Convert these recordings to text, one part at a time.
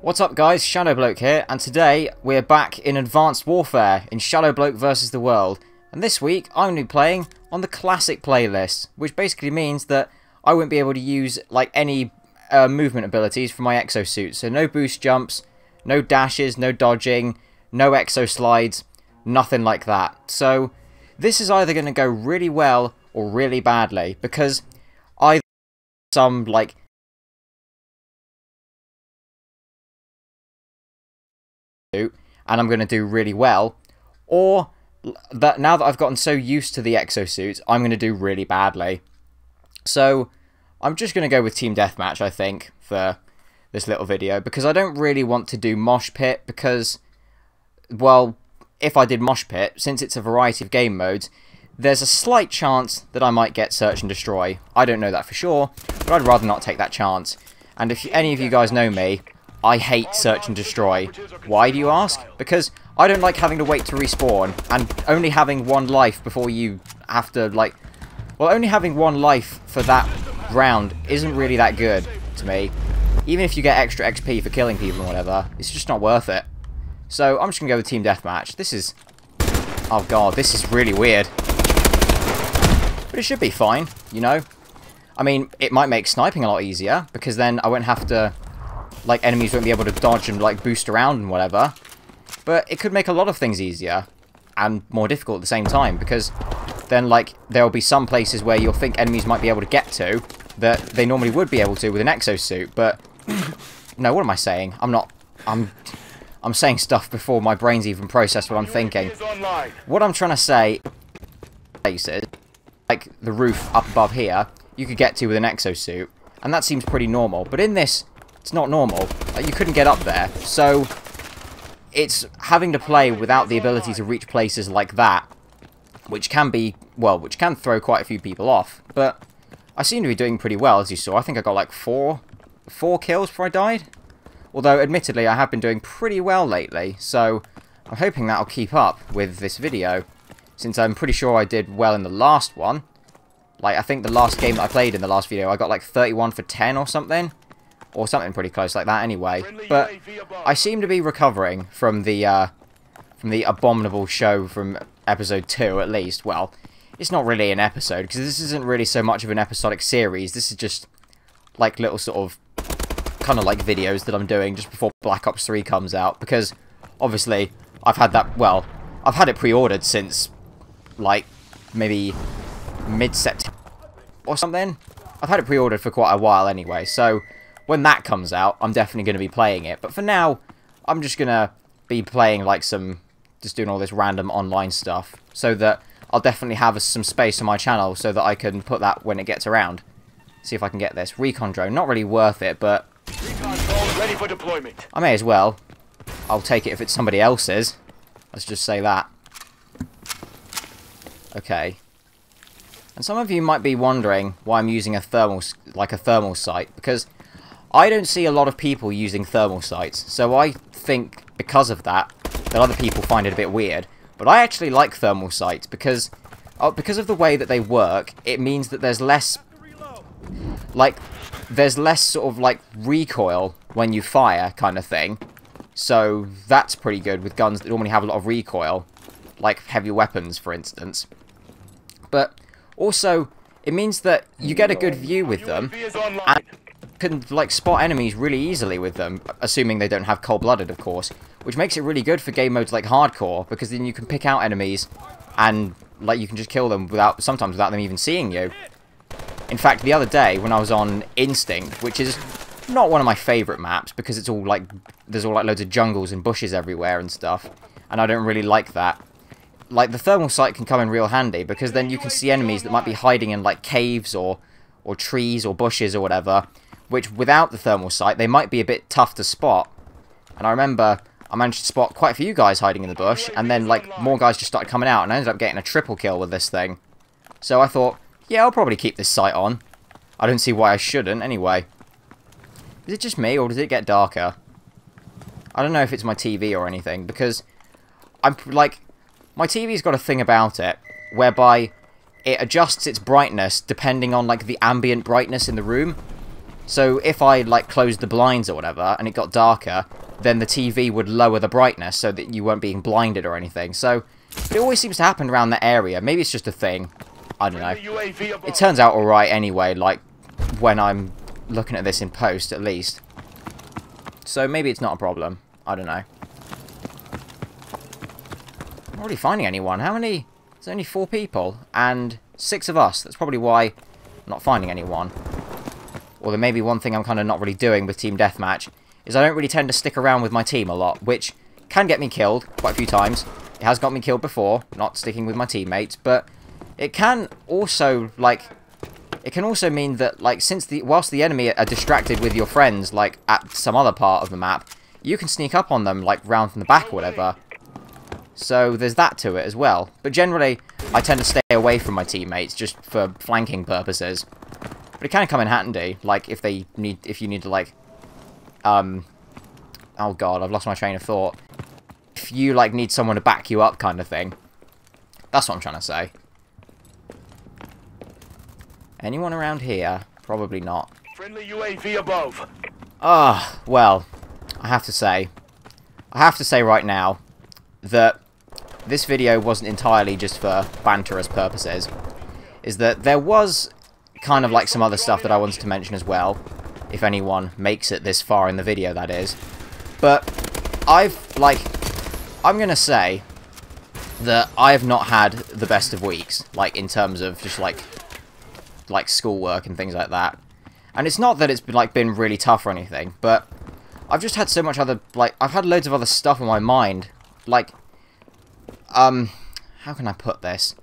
What's up guys, SHADOWBLOKE here, and today we're back in Advanced Warfare in SHADOWBLOKE vs the World. And this week I'm going to be playing on the Classic playlist, which basically means that I won't be able to use like any movement abilities for my exosuit. So no boost jumps, no dashes, no dodging, no exo slides, nothing like that. So this is either going to go really well or really badly, because either some like and I'm going to do really well, or that now that I've gotten so used to the exosuits, I'm going to do really badly. So I'm just going to go with Team Deathmatch, I think, for this little video, because I don't really want to do Mosh Pit, because, well, if I did Mosh Pit, since it's a variety of game modes, there's a slight chance that I might get Search and Destroy. I don't know that for sure, but I'd rather not take that chance. And if any of you guys know me, I hate Search and Destroy. Why, do you ask? Because I don't like having to wait to respawn, and only having one life before you have to, like... Well, only having one life for that round isn't really that good to me. Even if you get extra XP for killing people and whatever, it's just not worth it. So, I'm just gonna go with Team Deathmatch. This is... Oh god, this is really weird. But it should be fine, you know? I mean, it might make sniping a lot easier, because then I won't have to... Like, enemies won't be able to dodge and, like, boost around and whatever. But it could make a lot of things easier and more difficult at the same time, because then, like, there'll be some places where you'll think enemies might be able to get to that they normally would be able to with an exosuit, but... No, what am I saying? I'm saying stuff before my brain's even processed what I'm thinking. What I'm trying to say... places, like the roof up above here, you could get to with an exosuit, and that seems pretty normal. But in this... It's not normal. You couldn't get up there. So, it's having to play without the ability to reach places like that, which can be, well, which can throw quite a few people off. But I seem to be doing pretty well, as you saw. I think I got like four kills before I died. Although, admittedly, I have been doing pretty well lately. So, I'm hoping that'll keep up with this video, since I'm pretty sure I did well in the last one. Like, I think the last game that I played in the last video, I got like 31 for 10 or something. Or something pretty close like that anyway. But I seem to be recovering from the abominable show from episode 2 at least. Well, it's not really an episode, because this isn't really so much of an episodic series. This is just like little sort of kind of like videos that I'm doing just before Black Ops 3 comes out. Because obviously I've had that, well, I've had it pre-ordered since like maybe mid-September or something. I've had it pre-ordered for quite a while anyway, so... When that comes out, I'm definitely going to be playing it. But for now, I'm just going to be playing like some... Just doing all this random online stuff. So that I'll definitely have some space on my channel so that I can put that when it gets around. See if I can get this. Recon drone. Not really worth it, but... Recon drone ready for deployment. I may as well. I'll take it if it's somebody else's. Let's just say that. Okay. And some of you might be wondering why I'm using a thermal sight. Because... I don't see a lot of people using thermal sights, so I think because of that other people find it a bit weird. But I actually like thermal sights because of the way that they work. It means that there's less sort of like recoil when you fire kind of thing. So that's pretty good with guns that normally have a lot of recoil, like heavy weapons, for instance. But also it means that you get a good view with them. And can like spot enemies really easily with them, assuming they don't have cold-blooded, of course, which makes it really good for game modes like hardcore, because then you can pick out enemies and like you can just kill them sometimes without them even seeing you. In fact, the other day when I was on Instinct, which is not one of my favourite maps because it's all like there's all like loads of jungles and bushes everywhere and stuff, and I don't really like that. Like the thermal sight can come in real handy, because then you can see enemies that might be hiding in like caves or trees or bushes or whatever, which without the thermal sight, they might be a bit tough to spot. And I remember I managed to spot quite a few guys hiding in the bush, and then like more guys just started coming out, and I ended up getting a triple kill with this thing. So I thought, yeah, I'll probably keep this sight on. I don't see why I shouldn't, anyway. Is it just me, or does it get darker? I don't know if it's my TV or anything, because I'm like, my TV's got a thing about it, whereby it adjusts its brightness depending on like the ambient brightness in the room. So if I like closed the blinds or whatever and it got darker, then the TV would lower the brightness so that you weren't being blinded or anything. So it always seems to happen around that area. Maybe it's just a thing. I don't know. It turns out alright anyway, like when I'm looking at this in post at least. So maybe it's not a problem. I don't know. I'm not really finding anyone. How many? There's only 4 people and 6 of us. That's probably why I'm not finding anyone. Or there may be one thing I'm kind of not really doing with Team Deathmatch is I don't really tend to stick around with my team a lot, which can get me killed quite a few times. It has got me killed before, not sticking with my teammates, but it can also, like, it can also mean that, like, whilst the enemy are distracted with your friends, like, at some other part of the map, you can sneak up on them, like, round from the back or whatever. So there's that to it as well. But generally, I tend to stay away from my teammates just for flanking purposes. But it can come in handy, like, if you need to, like, oh god, I've lost my train of thought. If you, like, need someone to back you up kind of thing. That's what I'm trying to say. Anyone around here? Probably not. Friendly UAV above. Ah, well, I have to say right now that this video wasn't entirely just for banterous purposes. Is that there was kind of like some other stuff that I wanted to mention as well, if anyone makes it this far in the video, that is. But I'm gonna say that I have not had the best of weeks, like in terms of just like schoolwork and things like that. And it's not that it's been really tough or anything, but I've just had so much other, like, I've had loads of other stuff on my mind. Like, how can I put this?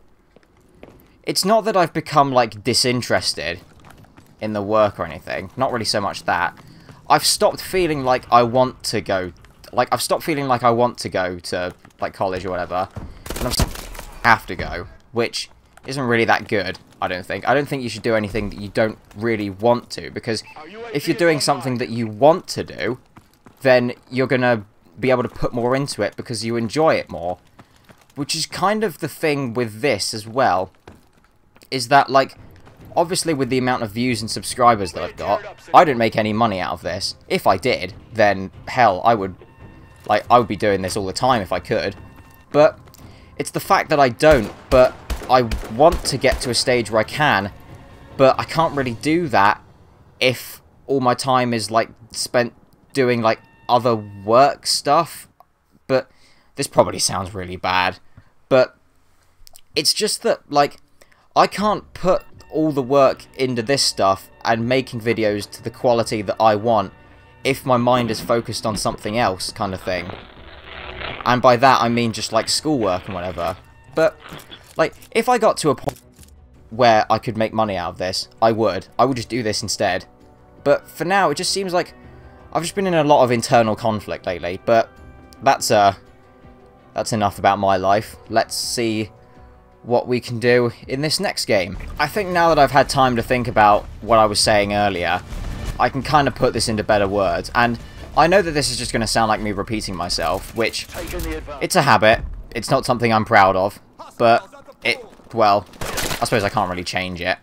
It's not that I've become, like, disinterested in the work or anything. Not really so much that. I've stopped feeling like I want to go, like, I've stopped feeling like I want to go to, like, college or whatever. And I've have to go, which isn't really that good, I don't think. I don't think you should do anything that you don't really want to, because if you're doing something that you want to do, then you're gonna be able to put more into it because you enjoy it more. Which is kind of the thing with this as well, is that, like, obviously with the amount of views and subscribers that I've got, I don't make any money out of this. If I did, then hell, I would be doing this all the time if I could. But it's the fact that I don't, but I want to get to a stage where I can, but I can't really do that if all my time is, like, spent doing, like, other work stuff. But this probably sounds really bad, but it's just that, like, I can't put all the work into this stuff and making videos to the quality that I want if my mind is focused on something else, kind of thing. And by that I mean just like schoolwork and whatever. But like, if I got to a point where I could make money out of this, I would just do this instead. But for now, it just seems like I've just been in a lot of internal conflict lately. But that's enough about my life. Let's see what we can do in this next game. I think now that I've had time to think about what I was saying earlier, I can kind of put this into better words. And I know that this is just going to sound like me repeating myself, which, it's a habit. It's not something I'm proud of. But well, I suppose I can't really change it.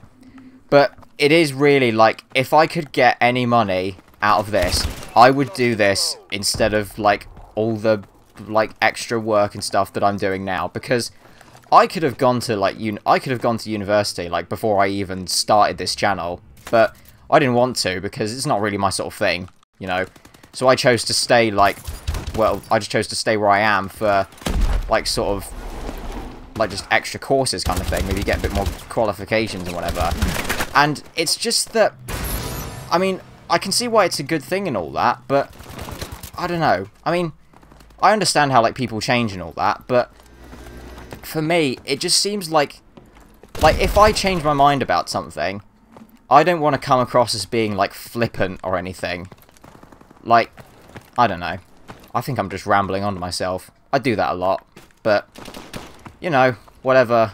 But it is really, like, if I could get any money out of this, I would do this instead of, like, all the, like, extra work and stuff that I'm doing now. Because I could have gone to, like, university, like, before I even started this channel. But I didn't want to, because it's not really my sort of thing, you know. So I chose to stay, like, well, I just chose to stay where I am for, like, sort of, like, just extra courses kind of thing. Maybe get a bit more qualifications and whatever. And it's just that, I mean, I can see why it's a good thing and all that, but I don't know. I mean, I understand how, like, people change and all that, but for me, it just seems like if I change my mind about something, I don't want to come across as being, like, flippant or anything. Like, I don't know. I think I'm just rambling on to myself. I do that a lot, but, you know, whatever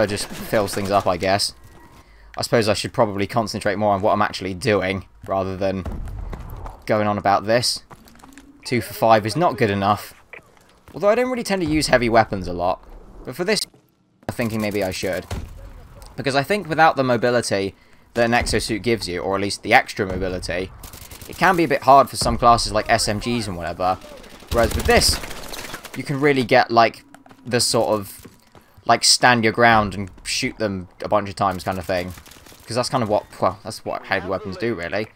just fills things up, I guess. I suppose I should probably concentrate more on what I'm actually doing, rather than going on about this. 2 for 5 is not good enough. Although I don't really tend to use heavy weapons a lot. But for this, I'm thinking maybe I should. Because I think without the mobility, that an exosuit gives you, or at least the extra mobility, it can be a bit hard for some classes like SMGs and whatever. Whereas with this, you can really get like the sort of like stand your ground and shoot them a bunch of times kind of thing. Because that's kind of what, well, that's what heavy weapons do really.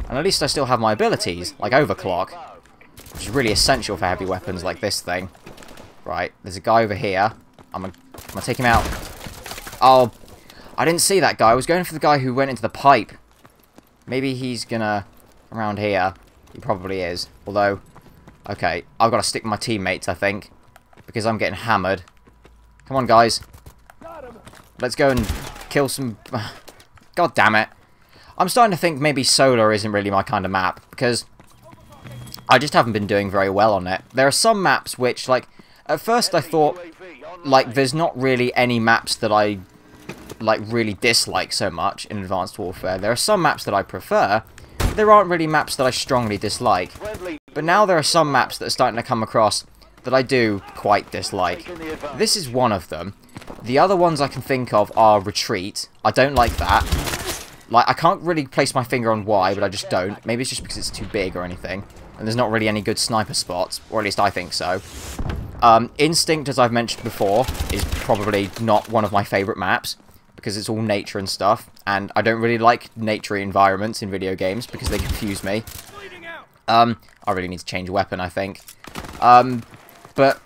And at least I still have my abilities, like overclock, which is really essential for heavy weapons like this thing. Right, there's a guy over here. I'm gonna take him out. Oh, I didn't see that guy. I was going for the guy who went into the pipe. Maybe he's gonna around here. He probably is. Although, okay, I've got to stick with my teammates, I think, because I'm getting hammered. Come on, guys. Let's go and kill some... God damn it. I'm starting to think maybe solar isn't really my kind of map, because I just haven't been doing very well on it. There are some maps which, like, at first I thought, like, there's not really any maps that I, like, really dislike so much in Advanced Warfare. There are some maps that I prefer. There aren't really maps that I strongly dislike. But now there are some maps that are starting to come across that I do quite dislike. This is one of them. The other ones I can think of are Retreat. I don't like that. Like, I can't really place my finger on why, but I just don't. Maybe it's just because it's too big or anything. And there's not really any good sniper spots. Or at least I think so. Instinct, as I've mentioned before, is probably not one of my favourite maps. Because it's all nature and stuff. And I don't really like naturey environments in video games because they confuse me. I really need to change a weapon, I think. But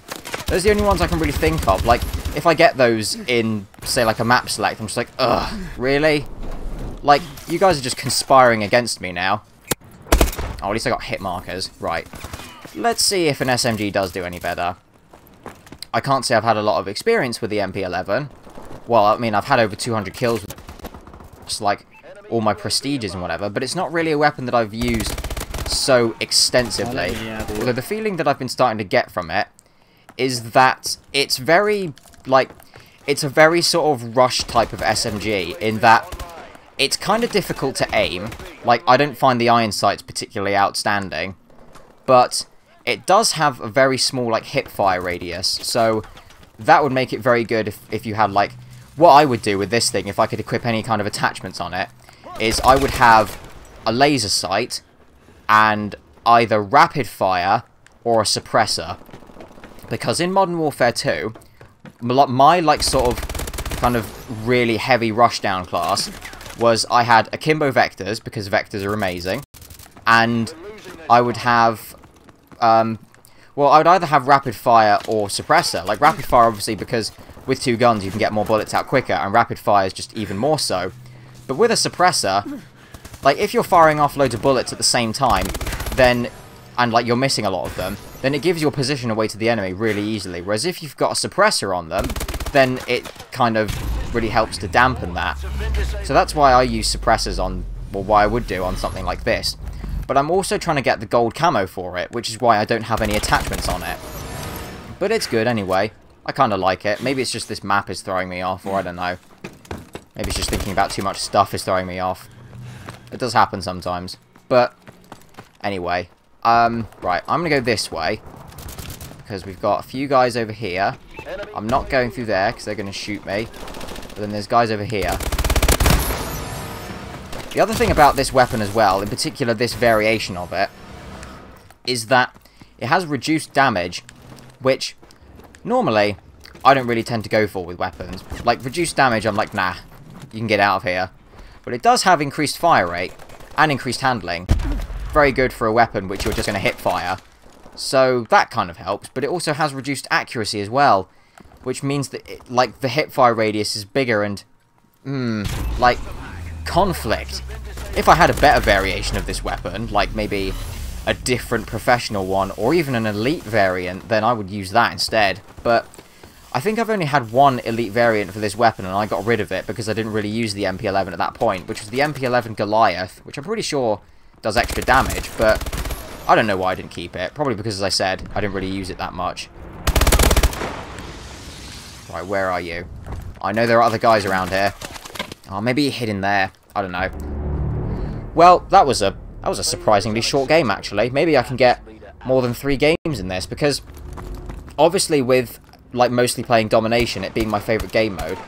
those are the only ones I can really think of. Like, if I get those in, say, like a map select, I'm just like, ugh, really? Like, you guys are just conspiring against me now. Oh, at least I got hit markers. Right. Let's see if an SMG does do any better. I can't say I've had a lot of experience with the MP11. Well, I mean, I've had over 200 kills with just, like, all my prestiges and whatever, but it's not really a weapon that I've used so extensively. Although the feeling that I've been starting to get from it is that it's very, like, it's a very sort of rush type of SMG in that it's kind of difficult to aim. Like, I don't find the iron sights particularly outstanding, but it does have a very small, like, hip fire radius, so that would make it very good if you had, like, what I would do with this thing, if I could equip any kind of attachments on it, is I would have a laser sight and either rapid fire or a suppressor. Because in Modern Warfare 2, my, like, sort of kind of really heavy rushdown class was I had akimbo vectors, because vectors are amazing, and I would have, well, I would either have rapid fire or suppressor. Like, rapid fire, obviously, because with two guns you can get more bullets out quicker, and rapid fire is just even more so. But with a suppressor, like, if you're firing off loads of bullets at the same time, then, and, like, you're missing a lot of them, then it gives your position away to the enemy really easily. Whereas if you've got a suppressor on them, then it kind of really helps to dampen that. So that's why I use suppressors on, well, why I would do on something like this. But I'm also trying to get the gold camo for it, which is why I don't have any attachments on it. But it's good anyway. I kind of like it. Maybe it's just this map is throwing me off, or I don't know. Maybe it's just thinking about too much stuff is throwing me off. It does happen sometimes. But, anyway. Right, I'm going to go this way. Because we've got a few guys over here. I'm not going through there, because they're going to shoot me. But then there's guys over here. The other thing about this weapon as well, in particular this variation of it, is that it has reduced damage, which, normally, I don't really tend to go for with weapons. Like, reduced damage, I'm like, nah, you can get out of here. But it does have increased fire rate, and increased handling. Very good for a weapon which you're just going to hip fire. So that kind of helps, but it also has reduced accuracy as well, which means that, like, the hip fire radius is bigger and, like, conflict. If I had a better variation of this weapon, like maybe a different professional one, or even an elite variant, then I would use that instead. But I think I've only had one elite variant for this weapon, and I got rid of it because I didn't really use the MP11 at that point, which was the MP11 Goliath, which I'm pretty sure does extra damage, but I don't know why I didn't keep it. Probably because, as I said, I didn't really use it that much. Right, where are you? I know there are other guys around here. Oh, maybe you hid in there. I don't know. Well, that was a surprisingly short game, actually. Maybe I can get more than 3 games in this, because obviously with, like, mostly playing Domination, it being my favourite game mode,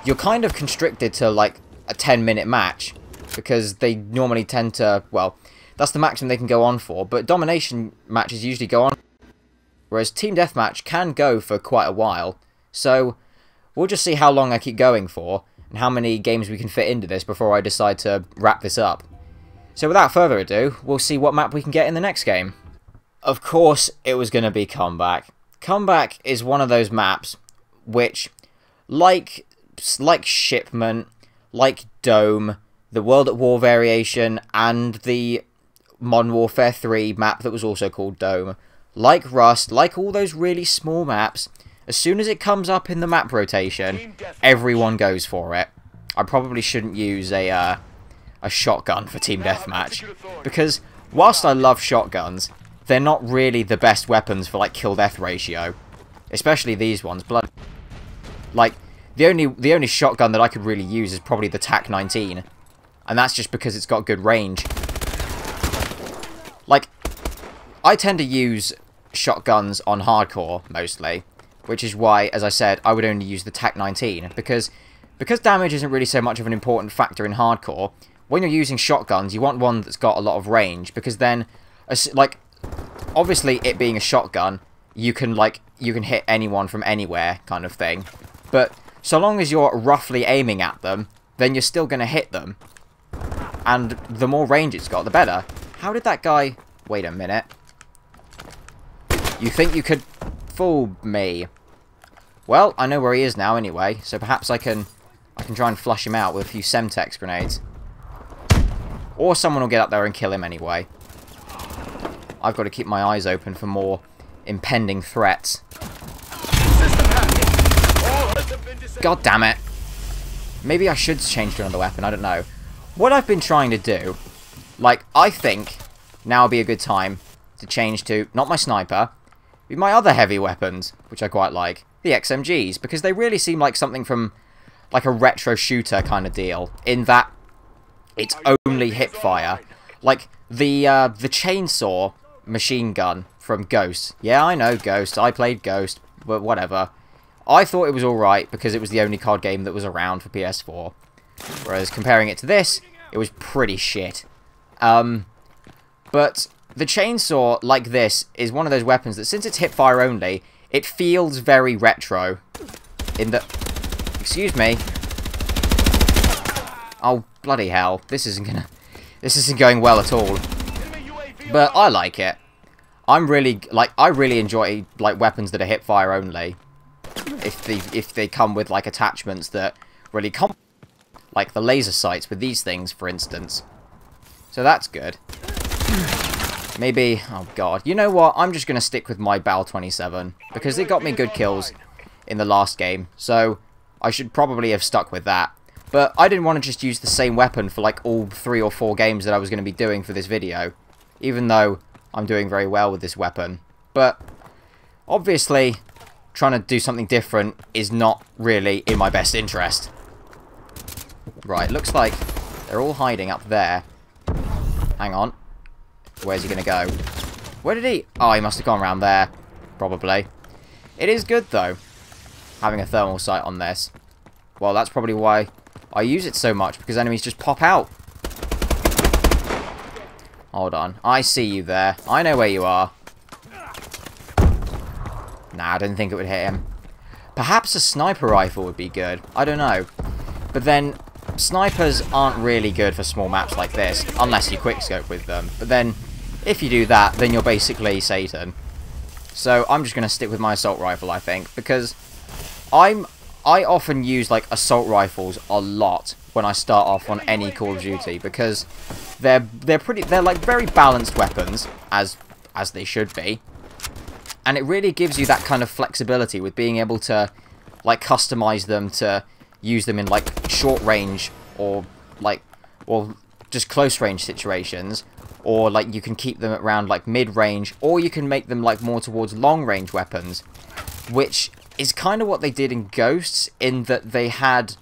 you're kind of constricted to, like, a 10-minute match, because they normally tend to, well, that's the maximum they can go on for, but domination matches usually go on, whereas Team Deathmatch can go for quite a while. So we'll just see how long I keep going for, and how many games we can fit into this before I decide to wrap this up. So without further ado, we'll see what map we can get in the next game. Of course, it was going to be Comeback. Comeback is one of those maps which, like Shipment, like Dome, the World at War variation, and the Modern Warfare 3 map that was also called Dome, like Rust, like all those really small maps, as soon as it comes up in the map rotation, everyone goes for it. I probably shouldn't use a shotgun for Team Deathmatch, because whilst I love shotguns, they're not really the best weapons for like kill-death ratio. Especially these ones. Like, the only shotgun that I could really use is probably the TAC-19, and that's just because it's got good range. Like, I tend to use shotguns on hardcore, mostly, which is why, as I said, I would only use the TAC-19, because damage isn't really so much of an important factor in hardcore. When you're using shotguns, you want one that's got a lot of range, because then, like, obviously it being a shotgun, you can hit anyone from anywhere, kind of thing. But so long as you're roughly aiming at them, then you're still going to hit them. And the more range it's got, the better. How did that guy... Wait a minute. You think you could fool me? Well, I know where he is now anyway, so perhaps I can try and flush him out with a few Semtex grenades. Or someone will get up there and kill him anyway. I've got to keep my eyes open for more impending threats. God damn it. Maybe I should change to another weapon, I don't know. What I've been trying to do, like, I think now would be a good time to change to, not my sniper, but my other heavy weapons, which I quite like, the XMGs, because they really seem like something from, like, a retro shooter kind of deal, in that it's only hip fire. Like, the chainsaw machine gun from Ghost. Yeah, I know Ghost, I played Ghost, but whatever. I thought it was alright because it was the only COD game that was around for PS4. Whereas comparing it to this, it was pretty shit. But the chainsaw, like this, is one of those weapons that, since it's hipfire only, it feels very retro. In the... Excuse me. Oh, bloody hell. This isn't going well at all. But I like it. I really enjoy, like, weapons that are hipfire only. If they come with, like, attachments that really come, like the laser sights with these things, for instance. So that's good. Maybe, oh god, you know what, I'm just going to stick with my BAL 27, because it got me good kills in the last game, so I should probably have stuck with that. But I didn't want to just use the same weapon for like all 3 or 4 games that I was going to be doing for this video, even though I'm doing very well with this weapon. But obviously, trying to do something different is not really in my best interest. Right, looks like they're all hiding up there. Hang on. Where's he going to go? Where did he... Oh, he must have gone around there. Probably. It is good, though, having a thermal sight on this. Well, that's probably why I use it so much, because enemies just pop out. Hold on. I see you there. I know where you are. Nah, I didn't think it would hit him. Perhaps a sniper rifle would be good. I don't know. But then, snipers aren't really good for small maps like this, unless you quickscope with them. But then, if you do that, then you're basically Satan. So I'm just going to stick with my assault rifle, I think, because I often use, like, assault rifles a lot when I start off on any Call of Duty, because they're like very balanced weapons, as they should be. And it really gives you that kind of flexibility with being able to, like, customize them to use them in, like, short range or, like, well, just close range situations. Or, like, you can keep them around, like, mid-range. Or you can make them, like, more towards long-range weapons. Which is kind of what they did in Ghosts, in that they had,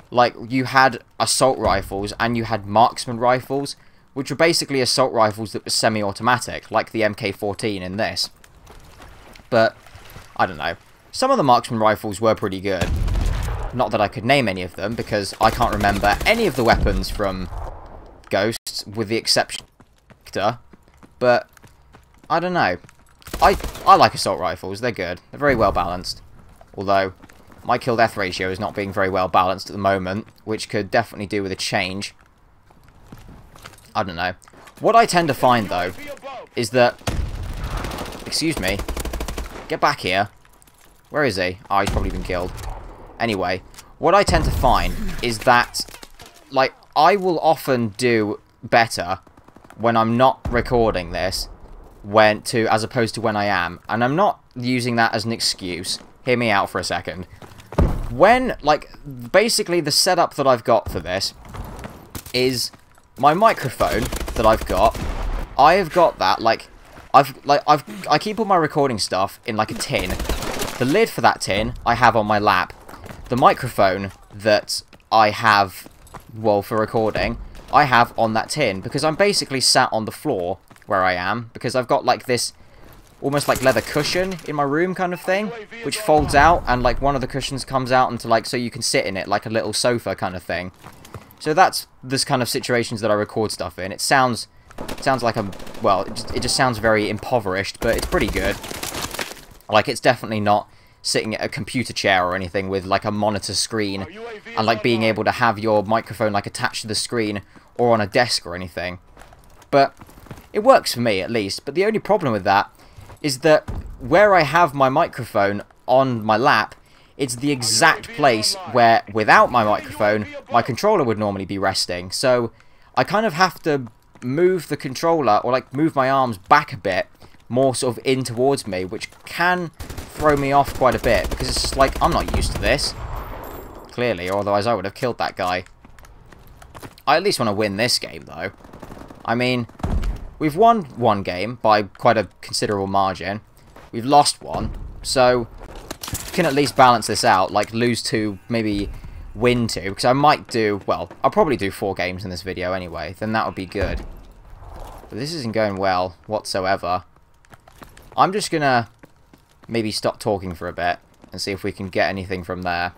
like, you had assault rifles and you had marksman rifles, which were basically assault rifles that were semi-automatic, like the MK14 in this. But, I don't know. Some of the marksman rifles were pretty good. Not that I could name any of them, because I can't remember any of the weapons from Ghosts, with the exception of Victor. But, I don't know. I like assault rifles, they're good. They're very well balanced. Although, my kill-death ratio is not being very well balanced at the moment, which could definitely do with a change. I don't know. What I tend to find, though, is that... Excuse me. Get back here. Where is he? Oh, he's probably been killed. Anyway, what I tend to find is that, like, I will often do better when I'm not recording this, as opposed to when I am. And I'm not using that as an excuse. Hear me out for a second. When, like, basically the setup that I've got for this is my microphone that I've got. I have got that, I keep all my recording stuff in, like, a tin. The lid for that tin I have on my lap. The microphone that I have, well, for recording, I have on that tin, because I'm basically sat on the floor where I am, because I've got, like, this almost like leather cushion in my room kind of thing, which folds out, and, like, one of the cushions comes out into, like, so you can sit in it, like a little sofa kind of thing. So that's this kind of situations that I record stuff in. It sounds like well, it just sounds very impoverished, but it's pretty good. Like, it's definitely not sitting at a computer chair or anything with, like, a monitor screen and, like, being able to have your microphone, like, attached to the screen or on a desk or anything. But it works for me, at least. But the only problem with that is that where I have my microphone on my lap, it's the exact place where, without my microphone, my controller would normally be resting. So I kind of have to move the controller, or, like, move my arms back a bit, more sort of in towards me, which can throw me off quite a bit, because it's just like, I'm not used to this, clearly, or otherwise I would have killed that guy. I at least want to win this game, though. I mean, we've won one game by quite a considerable margin. We've lost one, so we can at least balance this out, like, lose 2, maybe win 2, because I might do, well, I'll probably do 4 games in this video anyway, then that would be good. But this isn't going well whatsoever. I'm just gonna maybe stop talking for a bit and see if we can get anything from there.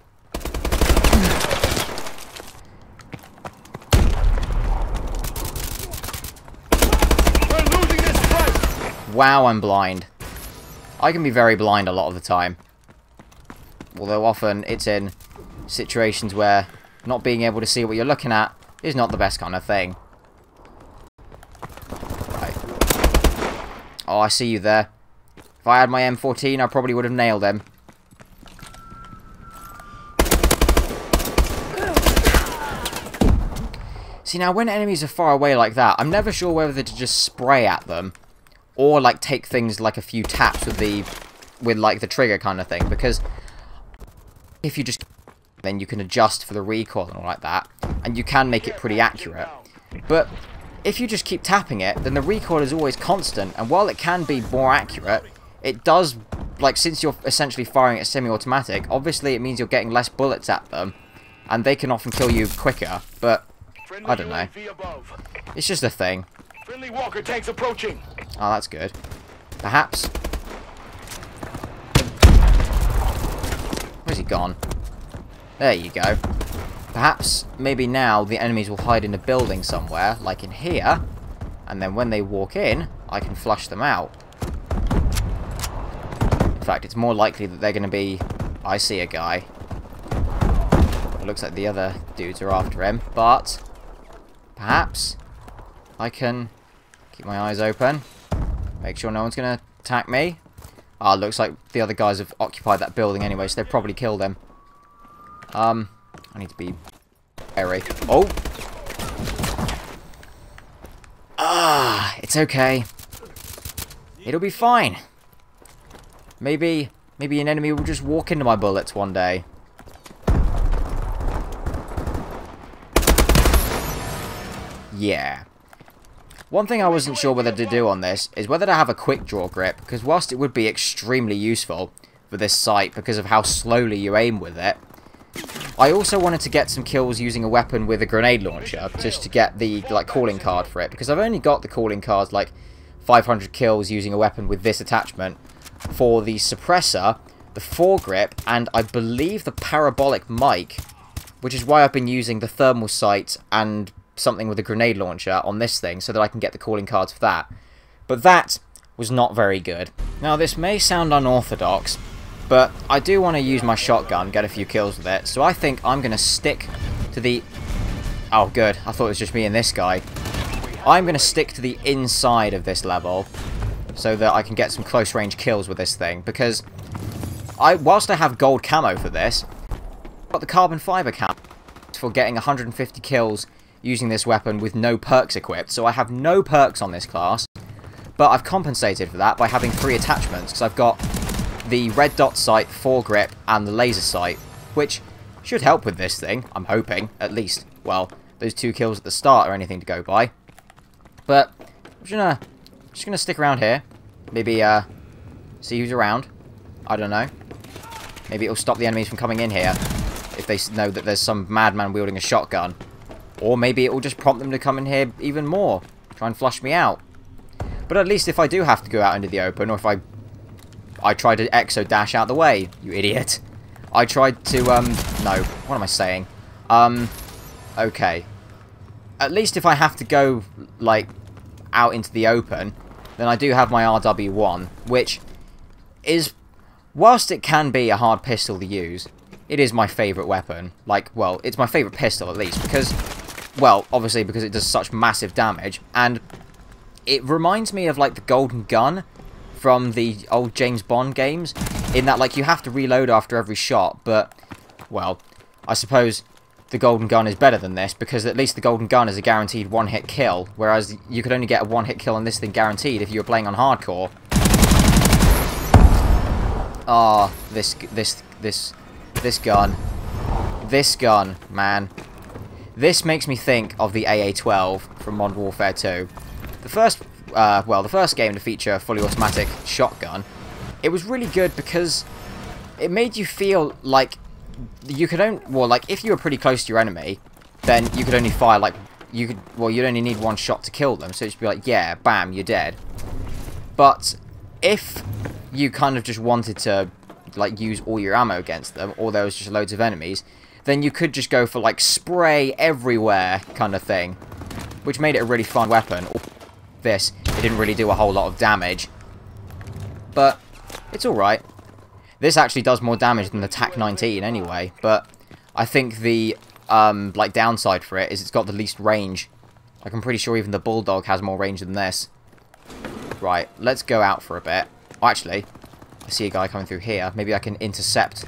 We're losing this fight. Wow, I'm blind. I can be very blind a lot of the time. Although often it's in situations where not being able to see what you're looking at is not the best kind of thing. Right. Oh, I see you there. If I had my M14, I probably would have nailed him. See, now when enemies are far away like that, I'm never sure whether to just spray at them or, like, take things like a few taps with like the trigger kind of thing, because if you just, then you can adjust for the recoil and all like that, and you can make it pretty accurate. But if you just keep tapping it, then the recoil is always constant, and while it can be more accurate, it does, like, since you're essentially firing at semi-automatic, obviously it means you're getting less bullets at them, and they can often kill you quicker, but I don't know. It's just a thing. Friendly Walker tanks approaching. Oh, that's good. Perhaps. Where's he gone? There you go. Perhaps, maybe now, the enemies will hide in a building somewhere, like in here, and then when they walk in, I can flush them out. In fact, it's more likely that they're going to be... I see a guy. It looks like the other dudes are after him, but perhaps I can keep my eyes open, make sure no one's going to attack me. Ah, looks like the other guys have occupied that building anyway, so they've probably killed him. I need to be wary. Oh! Ah, it's okay. It'll be fine. Maybe an enemy will just walk into my bullets one day. Yeah. One thing I wasn't sure whether to do on this is whether to have a quick draw grip, because whilst it would be extremely useful for this sight because of how slowly you aim with it, I also wanted to get some kills using a weapon with a grenade launcher, just to get the, like, calling card for it, because I've only got the calling cards, like, 500 kills using a weapon with this attachment. For the suppressor, the foregrip, and I believe the parabolic mic, which is why I've been using the thermal sight and something with a grenade launcher on this thing, so that I can get the calling cards for that. But that was not very good. Now, this may sound unorthodox, but I do want to use my shotgun, get a few kills with it, so I think I'm going to stick to the... Oh, good. I thought it was just me and this guy. I'm going to stick to the inside of this level, so that I can get some close-range kills with this thing, because whilst I have gold camo for this, I've got the carbon fiber camo for getting 150 kills using this weapon with no perks equipped, so I have no perks on this class, but I've compensated for that by having 3 attachments, because I've got the red dot sight, foregrip, and the laser sight, which should help with this thing, I'm hoping, at least. Well, those 2 kills at the start are anything to go by. But I'm just gonna stick around here. Maybe see who's around. I don't know. Maybe it'll stop the enemies from coming in here if they know that there's some madman wielding a shotgun. Or maybe it will just prompt them to come in here even more. Try and flush me out. But at least if I do have to go out into the open, or if I try to exo dash out the way, you idiot. I tried to no, what am I saying? Okay. At least if I have to go, like, out into the open, then I do have my RW1, which is, whilst it can be a hard pistol to use, it is my favourite weapon. Like, well, it's my favourite pistol at least, because, well, obviously because it does such massive damage, and it reminds me of, like, the golden gun from the old James Bond games, in that, like, you have to reload after every shot, but, well, I suppose the golden gun is better than this, because at least the golden gun is a guaranteed one-hit kill, whereas you could only get a one-hit kill on this thing guaranteed if you were playing on hardcore. Ah, this gun. This gun, man. This makes me think of the AA-12 from Modern Warfare 2. The first game to feature a fully automatic shotgun, it was really good because it made you feel like you could only, well, like, if you were pretty close to your enemy, then you could only fire, like, you'd only need 1 shot to kill them, so it'd be like, yeah, bam, you're dead. But if you kind of just wanted to, like, use all your ammo against them, or there was just loads of enemies, then you could just go for, like, spray everywhere kind of thing, which made it a really fun weapon. This, it didn't really do a whole lot of damage, but it's alright. This actually does more damage than the TAC-19 anyway, but I think the like downside for it is it's got the least range. Like, I'm pretty sure even the Bulldog has more range than this. Right, let's go out for a bit. Oh, actually, I see a guy coming through here. Maybe I can intercept.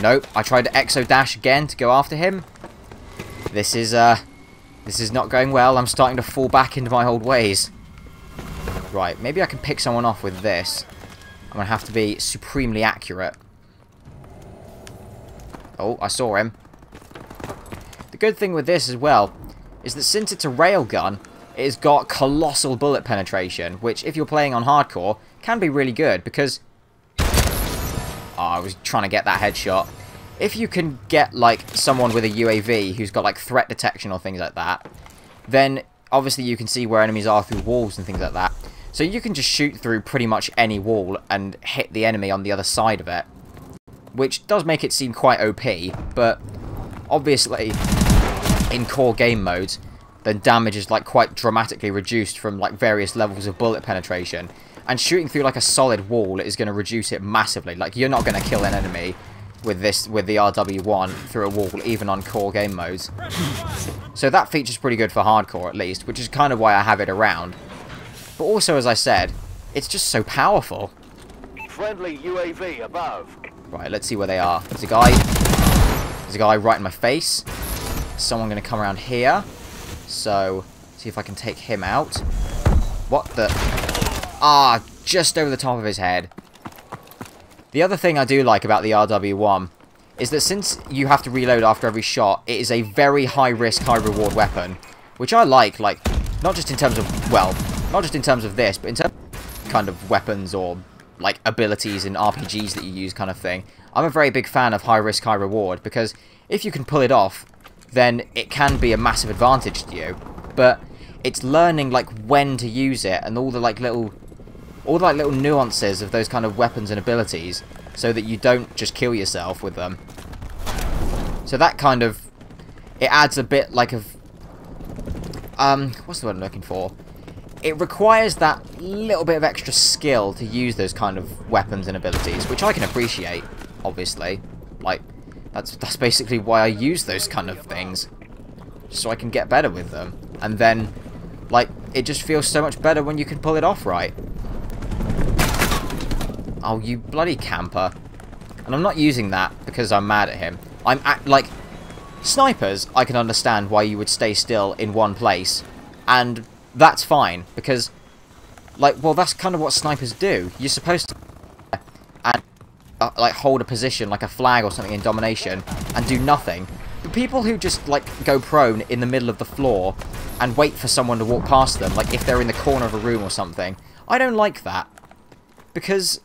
Nope, I tried to exo dash again to go after him. This is not going well. I'm starting to fall back into my old ways. Right, maybe I can pick someone off with this. I'm going to have to be supremely accurate. Oh, I saw him. The good thing with this as well is that since it's a railgun, it has got colossal bullet penetration, which if you're playing on hardcore can be really good because... Oh, I was trying to get that headshot. If you can get, like, someone with a UAV who's got, like, threat detection or things like that, then obviously you can see where enemies are through walls and things like that. So you can just shoot through pretty much any wall and hit the enemy on the other side of it. Which does make it seem quite OP, but obviously in core game modes, the damage is like quite dramatically reduced from like various levels of bullet penetration. And shooting through like a solid wall is going to reduce it massively. Like, you're not going to kill an enemy with the RW1 through a wall, even on core game modes. So that feature's pretty good for hardcore at least, which is kind of why I have it around. But also, as I said, it's just so powerful. Friendly UAV above. Right, let's see where they are. There's a guy right in my face. Someone going to come around here. So, see if I can take him out. What the... Ah, just over the top of his head. The other thing I do like about the RW1 is that since you have to reload after every shot, it is a very high-risk, high-reward weapon. Which I like, not just in terms of, well... Not just in terms of this, but in terms of kind of weapons or, like, abilities in RPGs that you use kind of thing. I'm a very big fan of high risk, high reward, because if you can pull it off, then it can be a massive advantage to you. But it's learning, like, when to use it, and all the, like, little all the like, little nuances of those kind of weapons and abilities, so that you don't just kill yourself with them. So that kind of, it adds a bit like of, what's the word I'm looking for? It requires that little bit of extra skill to use those kind of weapons and abilities, which I can appreciate, obviously. Like, that's basically why I use those kind of things, so I can get better with them. And then, like, it just feels so much better when you can pull it off right. Oh, you bloody camper. And I'm not using that because I'm mad at him. Like, snipers, I can understand why you would stay still in one place, and that's fine, because, like, well, that's kind of what snipers do. You're supposed to and like hold a position like a flag or something in domination and do nothing. The people who just like go prone in the middle of the floor and wait for someone to walk past them, like if they're in the corner of a room or something, I don't like that. Because,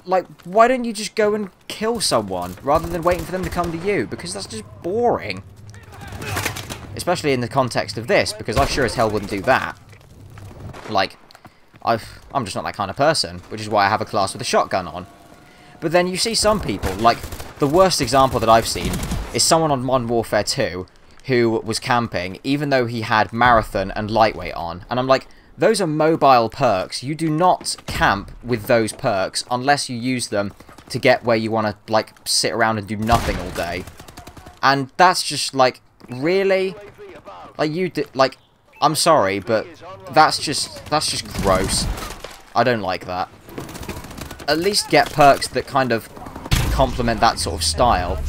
like, why don't you just go and kill someone rather than waiting for them to come to you? Because that's just boring. Especially in the context of this, because I sure as hell wouldn't do that. Like, I'm just not that kind of person, which is why I have a class with a shotgun on. But then you see some people, like, the worst example that I've seen is someone on Modern Warfare 2 who was camping, even though he had Marathon and Lightweight on. And I'm like, those are mobile perks. You do not camp with those perks unless you use them to get where you want to, like, sit around and do nothing all day. And that's just, like, really? Like, like, I'm sorry, but that's just gross. I don't like that. At least get perks that kind of complement that sort of style.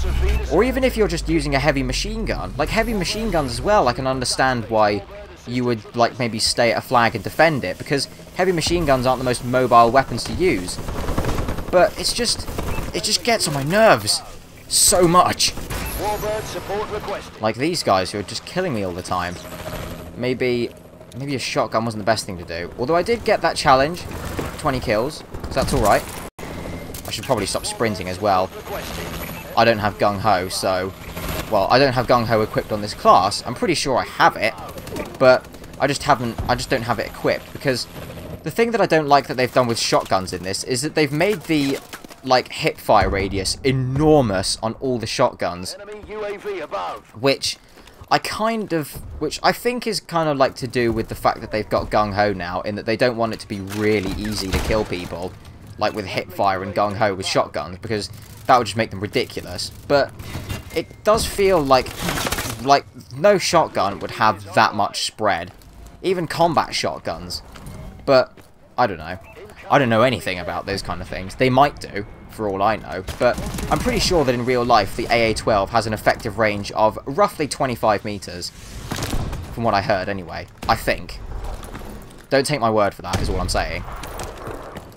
Or even if you're just using a heavy machine gun. Like, heavy machine guns as well, I can understand why you would, like, maybe stay at a flag and defend it, because heavy machine guns aren't the most mobile weapons to use. But it just gets on my nerves so much. Like these guys who are just killing me all the time. Maybe a shotgun wasn't the best thing to do. Although I did get that challenge, 20 kills, so that's alright. I should probably stop sprinting as well. I don't have gung-ho, so... Well, I don't have gung-ho equipped on this class. I'm pretty sure I have it, but I just don't have it equipped, because the thing that I don't like that they've done with shotguns in this is that they've made the, like, hip-fire radius enormous on all the shotguns, which I think is kind of like to do with the fact that they've got gung-ho now, in that they don't want it to be really easy to kill people, like with hip-fire and gung-ho with shotguns, because that would just make them ridiculous. But it does feel like no shotgun would have that much spread, even combat shotguns. But I don't know. I don't know anything about those kind of things. They might do, for all I know, but I'm pretty sure that in real life the AA-12 has an effective range of roughly 25 meters, from what I heard anyway. I think. Don't take my word for that, is all I'm saying.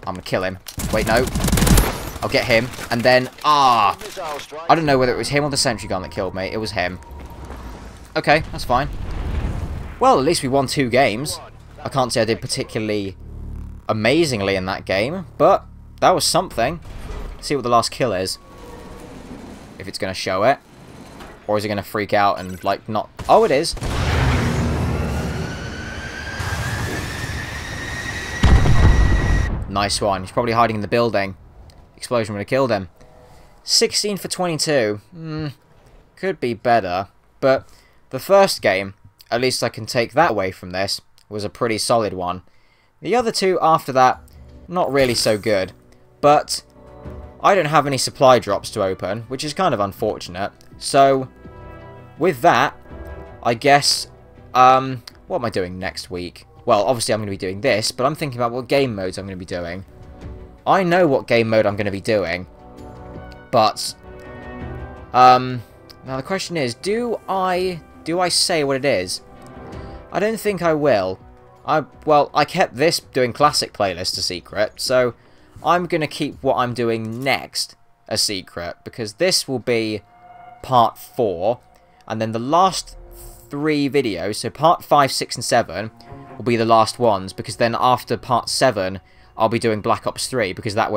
I'm gonna kill him. Wait, no. I'll get him, and then, I don't know whether it was him or the sentry gun that killed me. It was him. Okay, that's fine. Well, at least we won 2 games. I can't say I did particularly amazingly in that game, but that was something. Let's see what the last kill is. If it's going to show it. Or is it going to freak out and, like, not... Oh, it is. Nice one. He's probably hiding in the building. Explosion would have killed him. 16 for 22. Could be better. But the first game, at least I can take that away from this, was a pretty solid one. The other 2 after that, not really so good. But I don't have any supply drops to open, which is kind of unfortunate. So, with that, I guess, what am I doing next week? Well, obviously I'm going to be doing this, but I'm thinking about what game modes I'm going to be doing. I know what game mode I'm going to be doing, but, now the question is, do I say what it is? I don't think I will. Well, I kept this doing classic playlist a secret, so I'm going to keep what I'm doing next a secret, because this will be part 4, and then the last 3 videos, so part 5, 6, and 7, will be the last ones, because then after part 7, I'll be doing Black Ops 3, because that's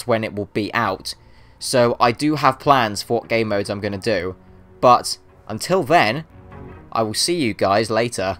when it will be out. So I do have plans for what game modes I'm going to do, but until then, I will see you guys later.